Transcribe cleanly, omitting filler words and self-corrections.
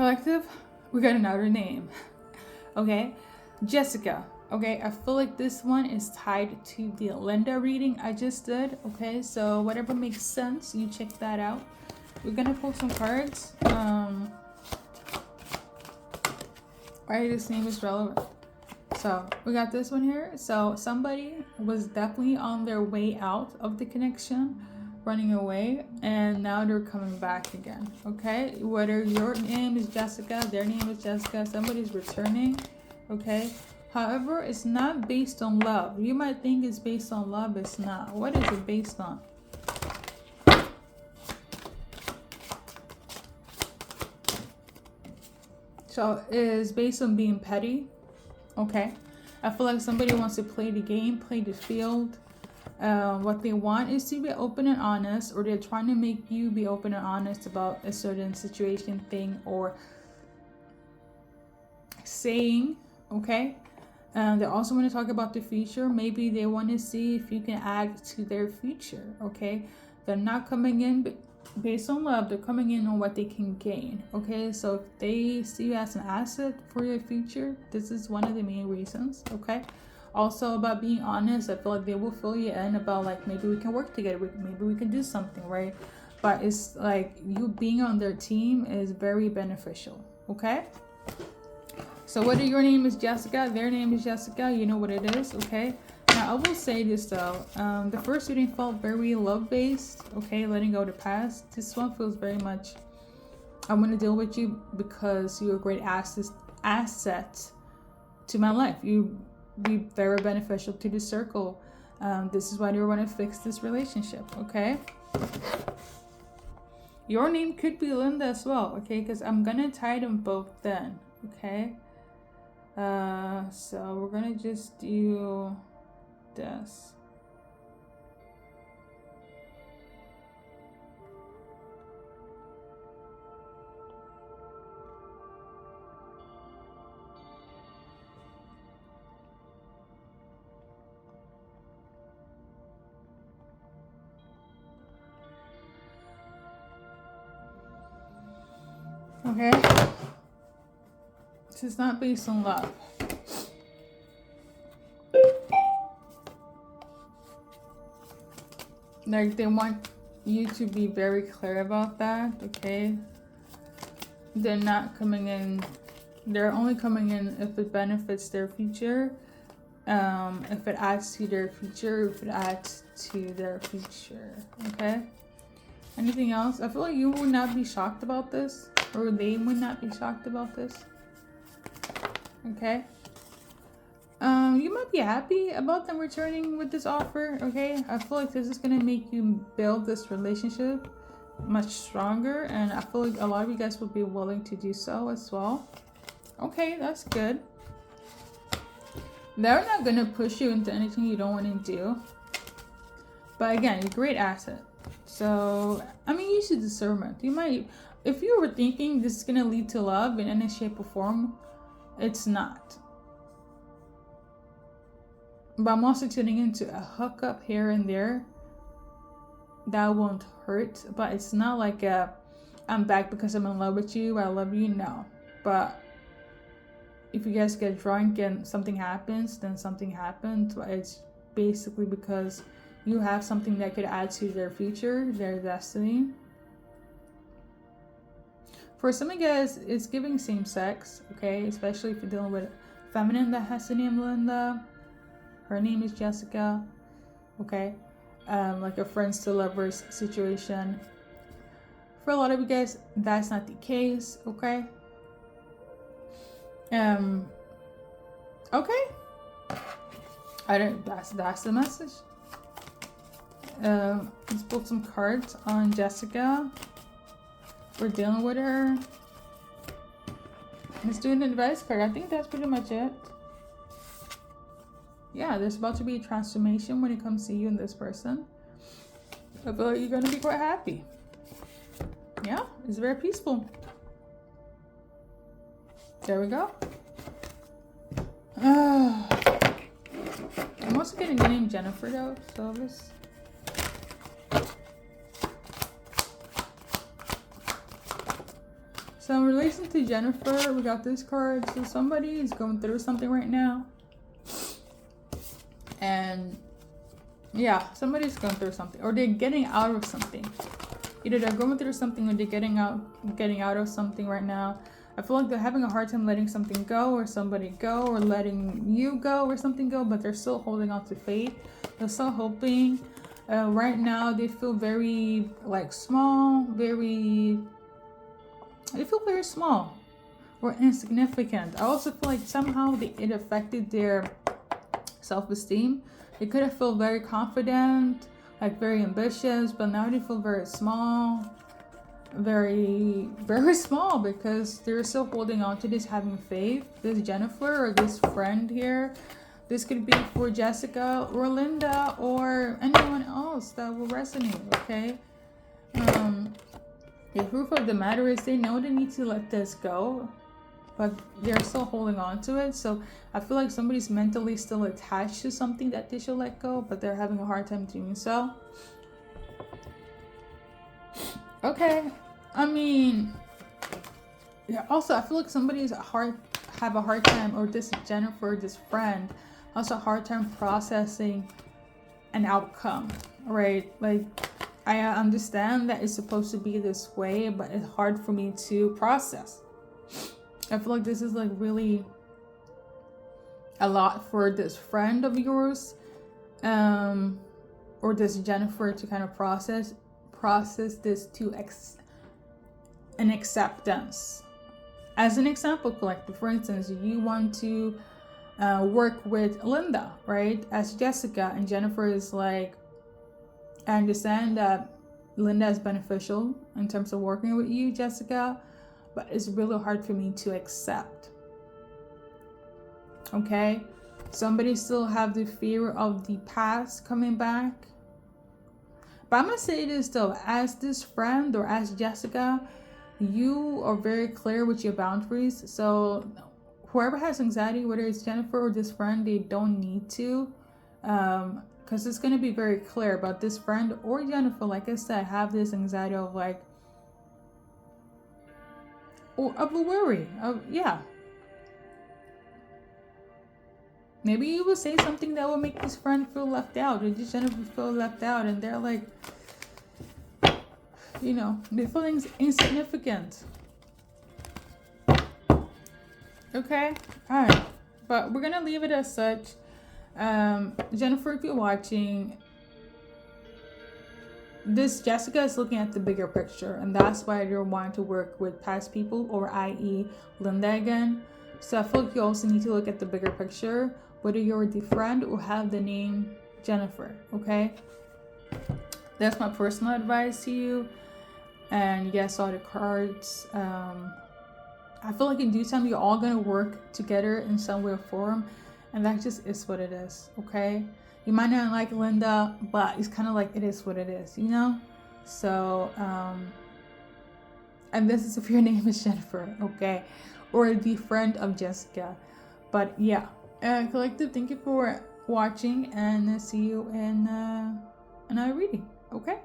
Collective, we got another name. Okay, Jessica. Okay, I feel like this one is tied to the Linda reading I just did. Okay, so whatever makes sense, you check that out. We're gonna pull some cards. Why this name is relevant. So we got this one here. So somebody was definitely on their way out of the connection, running away, and now they're coming back again. Okay, whether your name is Jessica, their name is Jessica, somebody's returning. Okay, however, it's not based on love. You might think it's based on love. It's not. What is it based on? So it is based on being petty. Okay, I feel like somebody wants to play the game, play the field. What they want is to be open and honest, or they're trying to make you be open and honest about a certain situation, thing, or saying. Okay, they also want to talk about the future. Maybe they want to see if you can add to their future. Okay, they're not coming in based on love. They're coming in on what they can gain. Okay, so if they see you as an asset for your future, this is one of the main reasons. Okay, also about being honest, I feel like they will fill you in about like maybe we can work together, maybe we can do something, right? But it's like you being on their team is very beneficial. Okay, so whether your name is Jessica, their name is Jessica, you know what it is. Okay, now I will say this though, the first reading felt very love-based. Okay, letting go of the past. This one feels very much, I want to deal with you because you're a great asset to my life. You be very beneficial to the circle. This is why you want to fix this relationship. Okay, your name could be Linda as well. Okay, because I'm gonna tie them both then. Okay, so we're gonna just do this. Okay, this is not based on love. Like they want you to be very clear about that. Okay, they're not coming in, they're only coming in if it benefits their future, if it adds to their future, if it adds to their future. Okay, anything else? I feel like you would not be shocked about this, or they would not be shocked about this. Okay, you might be happy about them returning with this offer. Okay, I feel like this is gonna make you build this relationship much stronger, and I feel like a lot of you guys will be willing to do so as well. Okay, that's good. They're not gonna push you into anything you don't want to do, but again, you're a great asset. So I mean, use your discernment. You might, if you were thinking this is gonna lead to love in any shape or form, it's not. But I'm also tuning into a hookup here and there that won't hurt, but it's not like I'm back because I'm in love with you, I love you. No, but if you guys get drunk and something happens, then something happened. But it's basically because you have something that could add to their future, their destiny. For some of you guys, it's giving same sex. Okay, especially if you're dealing with feminine that has the name Linda. Her name is Jessica. Okay, like a friends to lovers situation. For a lot of you guys, that's not the case. Okay. Okay. I don't. That's the message. Let's pull some cards on Jessica. We're dealing with her. Let's do an advice card. I think that's pretty much it. Yeah, there's about to be a transformation when it comes to you and this person. I feel like you're going to be quite happy. Yeah, it's very peaceful. There we go. I'm also getting the name Jennifer though, so this. So in relation to Jennifer, we got this card. So somebody is going through something right now. And yeah, somebody's going through something, or they're getting out of something. Either they're going through something or they're getting out of something right now. I feel like they're having a hard time letting something go, or somebody go, or letting you go, or something go, but they're still holding on to faith. They're still hoping. Right now, they feel very like small, they feel very small or insignificant. I also feel like somehow it affected their self-esteem. They could have felt very confident, like very ambitious, but now they feel very small, very small, because they're still holding on to this, having faith. This Jennifer or this friend here, this could be for Jessica or Linda or anyone else that will resonate. Okay, the proof of the matter is they know they need to let this go, but they're still holding on to it. So I feel like somebody's mentally still attached to something that they should let go, but they're having a hard time doing so. Okay, I mean, yeah, also I feel like somebody's have a hard time, or this Jennifer, this friend, also a hard time processing an outcome, right? Like, I understand that it's supposed to be this way, but it's hard for me to process. I feel like this is like really a lot for this friend of yours, or this Jennifer, to kind of process this to an acceptance. As an example, collective, for instance, you want to work with Linda, right, as Jessica, and Jennifer is like, I understand that Linda is beneficial in terms of working with you, Jessica, but it's really hard for me to accept. Okay, somebody still have the fear of the past coming back. But I'm gonna say this though, as this friend or as Jessica, you are very clear with your boundaries. So whoever has anxiety, whether it's Jennifer or this friend, they don't need to, because it's going to be very clear about this friend or Jennifer. Like I said, have this anxiety of like, or of a worry of, yeah, maybe you will say something that will make this friend feel left out, or this Jennifer feel left out, and they're like, you know, they feel insignificant. Okay, all right, but we're gonna leave it as such. Jennifer, if you're watching this, Jessica is looking at the bigger picture, and that's why you're wanting to work with past people, or i.e. Linda again. So I feel like you also need to look at the bigger picture, whether you're the friend or have the name Jennifer. Okay, that's my personal advice to you. And you guys saw the cards. I feel like in due time you're all gonna work together in some way or form, and that just is what it is. Okay, you might not like Linda, but it's kind of like it is what it is, you know. So and this is if your name is Jennifer, okay, or the friend of Jessica. But yeah, collective, thank you for watching, and see you in a reading. Okay.